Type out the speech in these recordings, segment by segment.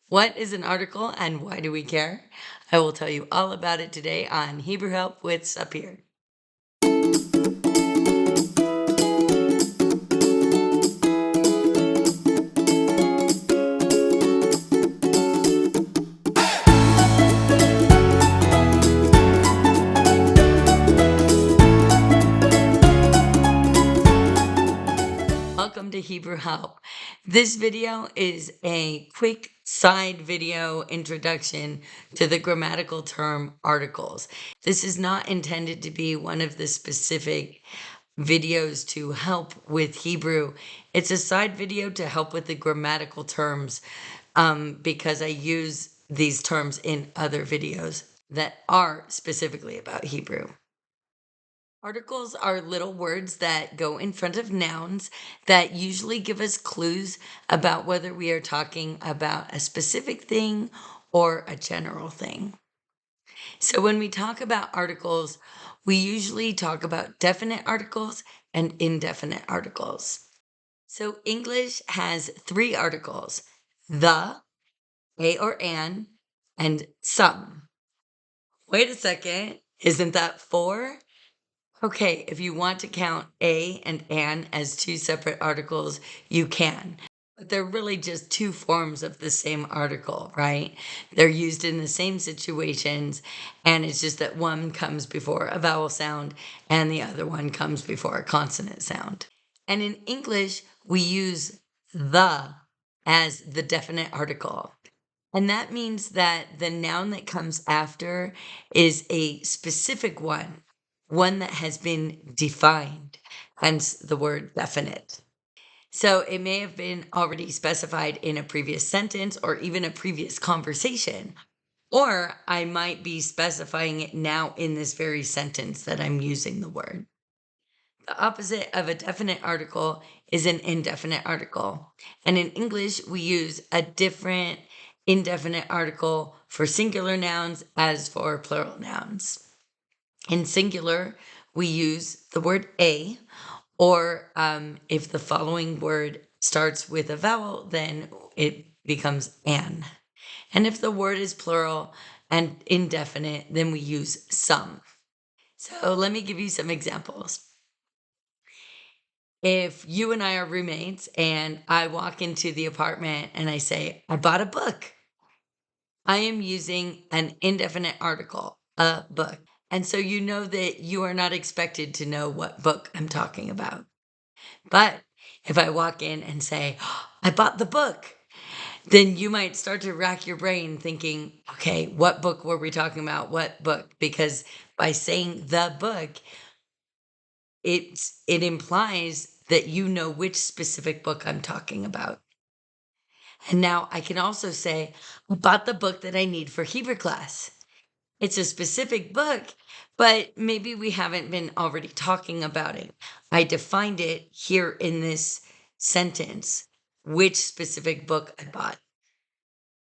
What is an article and why do we care? I will tell you all about it today on Hebrew Help with Sapir. Welcome to Hebrew Help. This video is a quick side video introduction to the grammatical term articles. This is not intended to be one of the specific videos to help with Hebrew. It's a side video to help with the grammatical terms because I use these terms in other videos that are specifically about Hebrew. Articles are little words that go in front of nouns that usually give us clues about whether we are talking about a specific thing or a general thing. So when we talk about articles, we usually talk about definite articles and indefinite articles. So English has three articles: the, a or an, and some. Wait a second, isn't that four? Okay, if you want to count a and an as two separate articles, you can. But they're really just two forms of the same article, right? They're used in the same situations, and it's just that one comes before a vowel sound and the other one comes before a consonant sound. And in English, we use the as the definite article. And that means that the noun that comes after is a specific one that has been defined, hence the word definite. So it may have been already specified in a previous sentence or even a previous conversation, or I might be specifying it now in this very sentence that I'm using the word. The opposite of a definite article is an indefinite article. And in English, we use a different indefinite article for singular nouns as for plural nouns. In singular, we use the word a, or if the following word starts with a vowel, then it becomes an. And if the word is plural and indefinite, then we use some. So let me give you some examples. If you and I are roommates and I walk into the apartment and I say, I bought a book, I am using an indefinite article, a book. And so you know that you are not expected to know what book I'm talking about. But if I walk in and say, I bought the book, then you might start to rack your brain thinking, okay, what book were we talking about? What book? Because by saying the book, it implies that you know which specific book I'm talking about. And now I can also say, I bought the book that I need for Hebrew class. It's a specific book, but maybe we haven't been already talking about it. I defined it here in this sentence, which specific book I bought.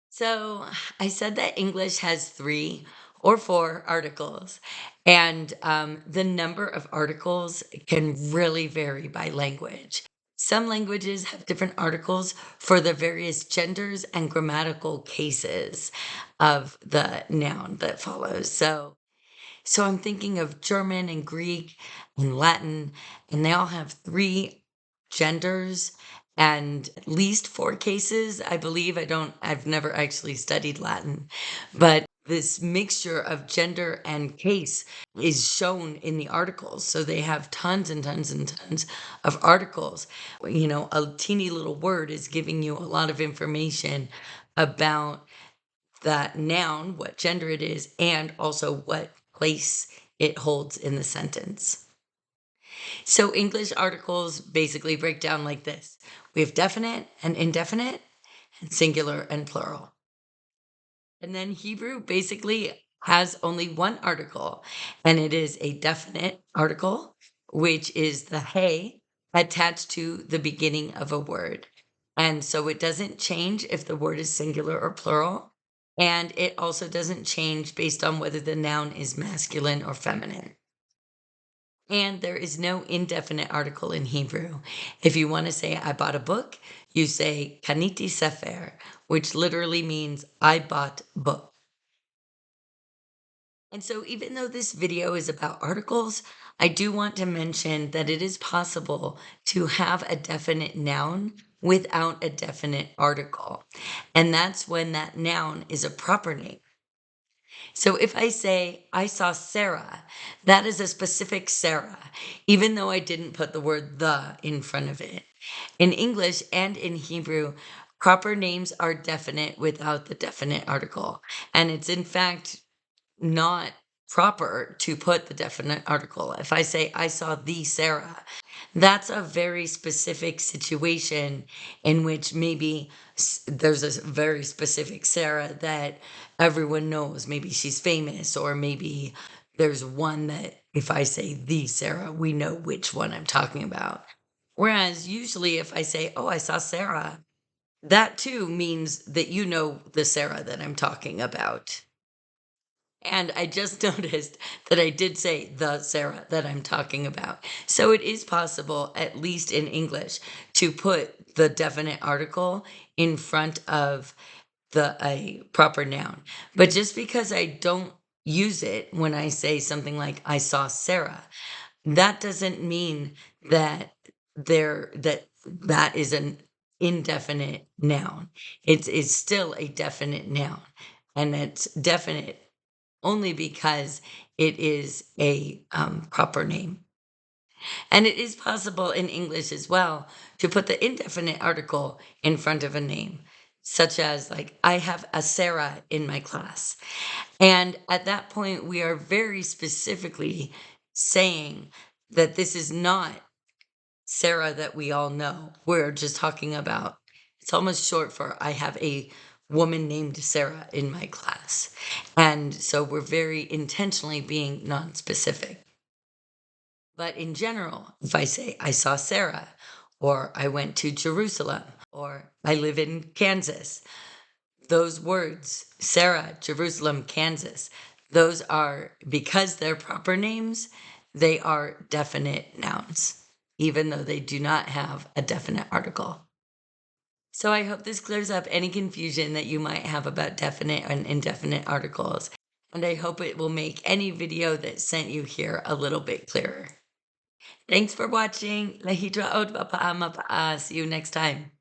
So I said that English has three or four articles, and the number of articles can really vary by language. Some languages have different articles for the various genders and grammatical cases of the noun that follows. So I'm thinking of German and Greek and Latin, and they all have three genders and at least four cases, I believe. I've never actually studied Latin, but this mixture of gender and case is shown in the articles. So they have tons and tons and tons of articles. You know, a teeny little word is giving you a lot of information about that noun, what gender it is, and also what place it holds in the sentence. So English articles basically break down like this. We have definite and indefinite, and singular and plural. And then Hebrew basically has only one article, and it is a definite article, which is the hey attached to the beginning of a word. And so it doesn't change if the word is singular or plural. And it also doesn't change based on whether the noun is masculine or feminine. And there is no indefinite article in Hebrew. If you want to say, I bought a book, you say, kaniti sefer, which literally means I bought book. And so even though this video is about articles, I do want to mention that it is possible to have a definite noun without a definite article. And that's when that noun is a proper name. So if I say, I saw Sarah, that is a specific Sarah, even though I didn't put the word the in front of it. In English and in Hebrew, proper names are definite without the definite article. And it's in fact not proper to put the definite article. If I say, I saw the Sarah, that's a very specific situation in which maybe there's a very specific Sarah that everyone knows. Maybe she's famous, or maybe there's one that if I say the Sarah, we know which one I'm talking about. Whereas usually if I say, oh, I saw Sarah, that too means that you know the Sarah that I'm talking about. And I just noticed that I did say the Sarah that I'm talking about. So it is possible, at least in English, to put the definite article in front of a proper noun. But just because I don't use it when I say something like I saw Sarah, that doesn't mean that that is an indefinite noun. It's still a definite noun. And it's definite only because it is a proper name. And it is possible in English as well to put the indefinite article in front of a name, such as, like, I have a Sarah in my class. And at that point, we are very specifically saying that this is not Sarah that we all know. We're just talking about, it's almost short for I have a woman named Sarah in my class. And so we're very intentionally being non-specific. But in general, if I say I saw Sarah, or I went to Jerusalem, or I live in Kansas, those words, Sarah, Jerusalem, Kansas, those are, because they're proper names, they are definite nouns, even though they do not have a definite article. So I hope this clears up any confusion that you might have about definite and indefinite articles. And I hope it will make any video that sent you here a little bit clearer. Thanks for watching. Lahidra od See you next time.